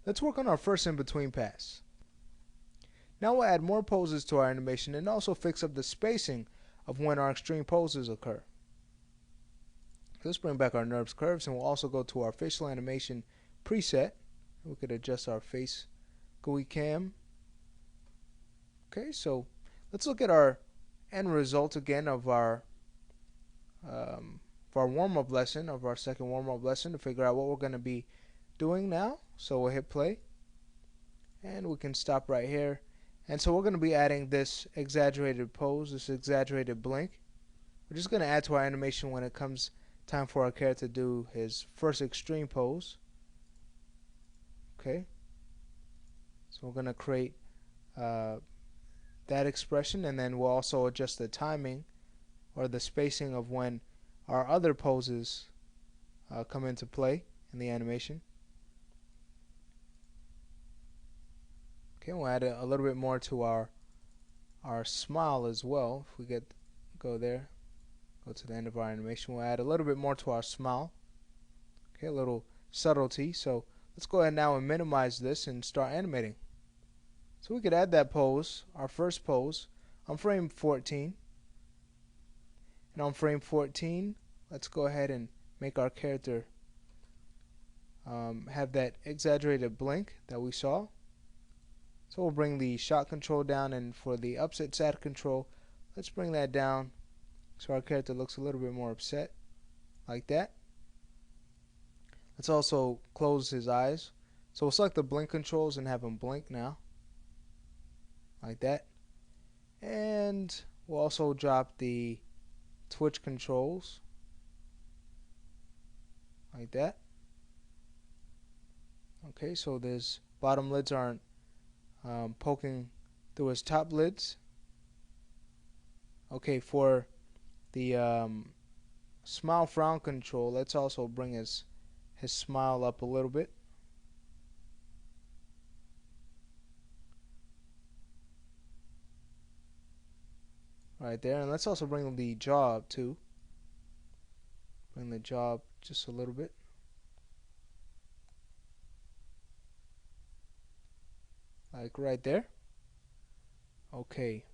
Let's work on our first in-between pass. Now we'll add more poses to our animation and also fix up the spacing of when our extreme poses occur. Let's bring back our NURBS curves, and we'll also go to our facial animation preset. We could adjust our face GUI cam. Okay, so let's look at our end result again of our warm-up lesson, of our second warm-up lesson, to figure out what we're going to be doing now. So we'll hit play, and we can stop right here. And so we're going to be adding this exaggerated pose, this exaggerated blink. We're just going to add to our animation when it comes time for our character to do his first extreme pose. Okay, so we're going to create that expression, and then we'll also adjust the timing or the spacing of when our other poses come into play in the animation. Okay, we'll add a little bit more to our smile as well. If we go there, go to the end of our animation, we'll add a little bit more to our smile. Okay, a little subtlety. So let's go ahead now and minimize this and start animating. So we could add that pose, our first pose, on frame 14. And on frame 14, let's go ahead and make our character have that exaggerated blink that we saw. So we'll bring the shot control down, and for the upset sat control, let's bring that down so our character looks a little bit more upset, like that. Let's also close his eyes. So we'll select the blink controls and have him blink now, like that. And we'll also drop the twitch controls, like that. Okay, so his bottom lids aren't poking through his top lids. Okay, for the smile frown control, let's also bring his smile up a little bit. Right there, and let's also bring the jaw up too. Bring the jaw up just a little bit. Like right there. Okay.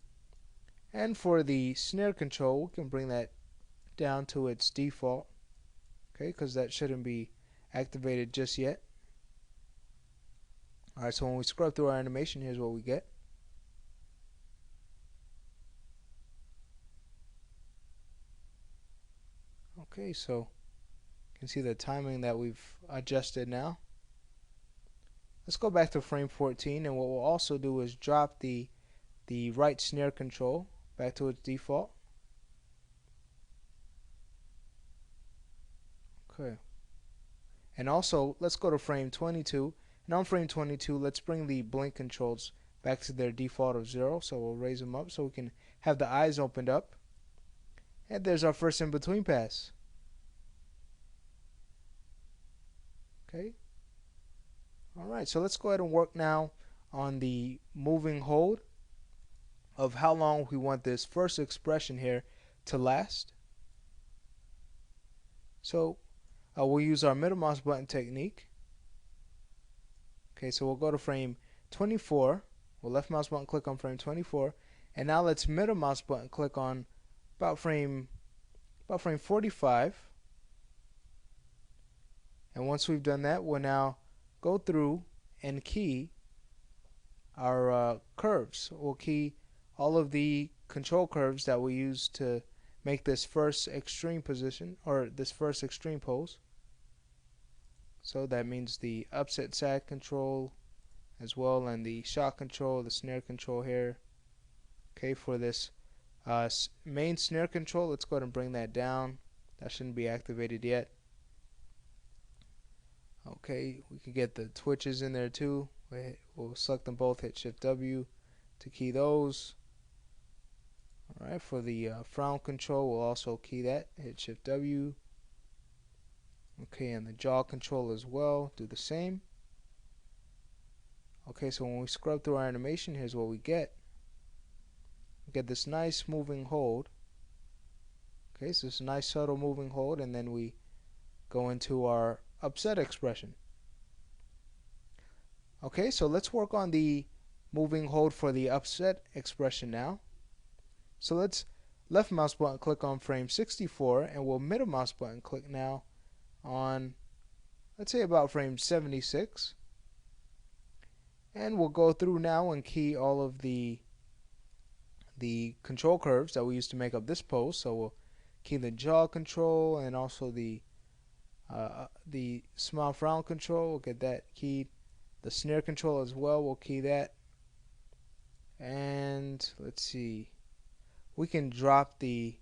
And for the snare control, we can bring that down to its default. Okay, because that shouldn't be activated just yet. Alright, so when we scrub through our animation, here's what we get. Okay, so you can see the timing that we've adjusted now. Let's go back to frame 14, and what we'll also do is drop the right snare control back to its default. Okay. And also, let's go to frame 22, and on frame 22, let's bring the blink controls back to their default of 0. So we'll raise them up so we can have the eyes opened up. And there's our first in-between pass. Okay. Alright, so let's go ahead and work now on the moving hold of how long we want this first expression here to last. So we'll use our middle mouse button technique. Okay, so we'll go to frame 24. We'll left mouse button click on frame 24, and now let's middle mouse button click on about frame 45. And once we've done that, we'll now go through and key our curves. We'll key all of the control curves that we use to make this first extreme position, or this first extreme pose. So that means the upset sat control as well, and the shot control, the snare control here. Okay, for this main snare control, let's go ahead and bring that down. That shouldn't be activated yet. Okay, we can get the twitches in there too. We'll select them both, hit Shift W to key those. Alright, for the frown control, we'll also key that, hit Shift W. Okay, and the jaw control as well, do the same. Okay, so when we scrub through our animation, here's what we get. We get this nice moving hold. Okay, so it's a nice subtle moving hold, and then we go into our upset expression. Okay, so let's work on the moving hold for the upset expression now. So let's left mouse button click on frame 64, and we'll middle mouse button click now on, let's say, about frame 76. And we'll go through now and key all of the control curves that we used to make up this pose. So we'll key the jaw control and also the smile frown control. We'll get that keyed. The snare control as well, we'll key that. And let's see, we can drop the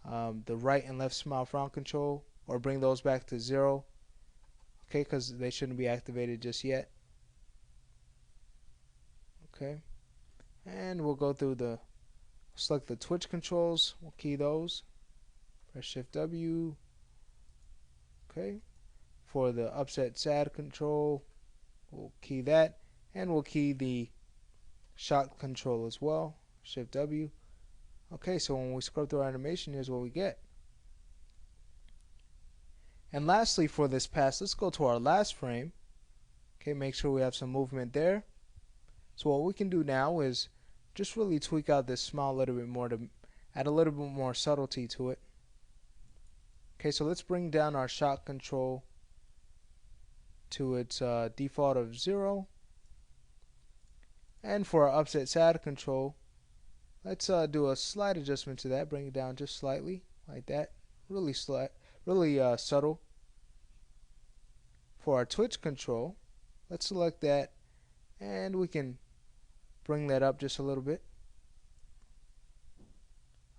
right and left smile frown control or bring those back to 0, okay, because they shouldn't be activated just yet. Okay, and we'll go through select the twitch controls, we'll key those, press Shift W. Okay, for the upset sad control, we'll key that, and we'll key the shot control as well, Shift W. Okay, so when we scrub through our animation, here's what we get. And lastly, for this pass, let's go to our last frame. Okay, make sure we have some movement there. So what we can do now is just really tweak out this smile a little bit more to add a little bit more subtlety to it. Okay, so let's bring down our shot control to its default of 0. And for our upset sad control, let's do a slight adjustment to that, bring it down just slightly, like that, really subtle. For our twitch control, let's select that, and we can bring that up just a little bit.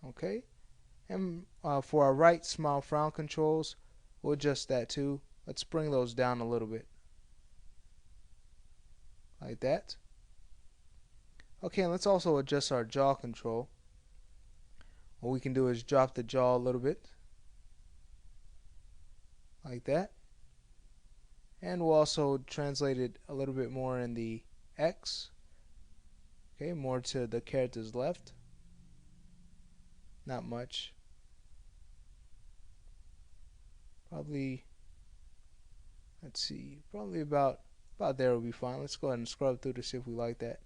Okay, and for our right smile frown controls, we'll adjust that too. Let's bring those down a little bit, like that. Okay, and let's also adjust our jaw control. What we can do is drop the jaw a little bit, like that. And we'll also translate it a little bit more in the X. Okay, more to the character's left. Not much. Probably, let's see, probably about there will be fine. Let's go ahead and scrub through to see if we like that.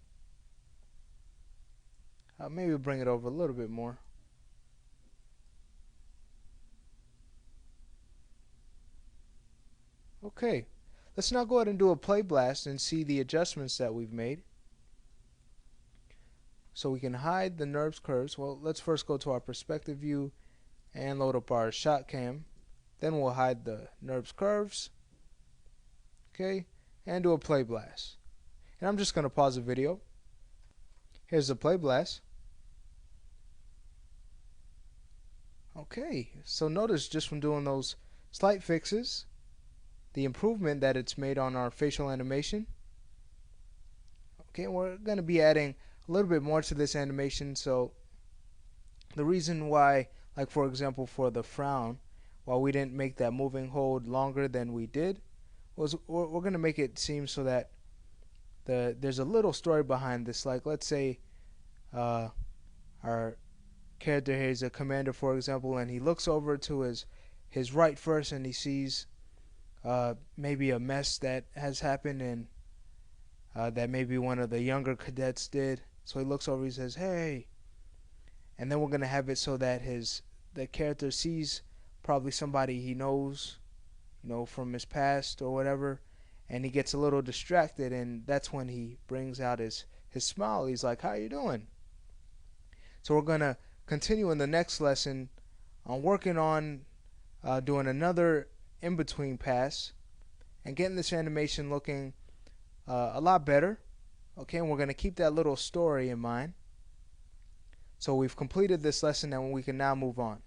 Maybe bring it over a little bit more. Okay, let's now go ahead and do a play blast and see the adjustments that we've made. So we can hide the NURBS curves. Well, let's first go to our perspective view and load up our shot cam. Then we'll hide the NURBS curves. Okay, and do a play blast. And I'm just going to pause the video. Here's the play blast. Okay, so notice just from doing those slight fixes, the improvement that it's made on our facial animation. Okay, we're going to be adding a little bit more to this animation. So the reason why, like for example for the frown, while we didn't make that moving hold longer than we did, was we're going to make it seem so that there's a little story behind this. Like let's say our character here is a commander, for example, and he looks over to his right first, and he sees maybe a mess that has happened, and that maybe one of the younger cadets did. So he looks over, he says, "Hey," and then we're gonna have it so that the character sees probably somebody he knows, from his past or whatever, and he gets a little distracted, and that's when he brings out his smile. He's like, "How you doing?" So we're gonna continue in the next lesson on working on doing another in-between pass and getting this animation looking a lot better. Okay, and we're going to keep that little story in mind. So we've completed this lesson and we can now move on.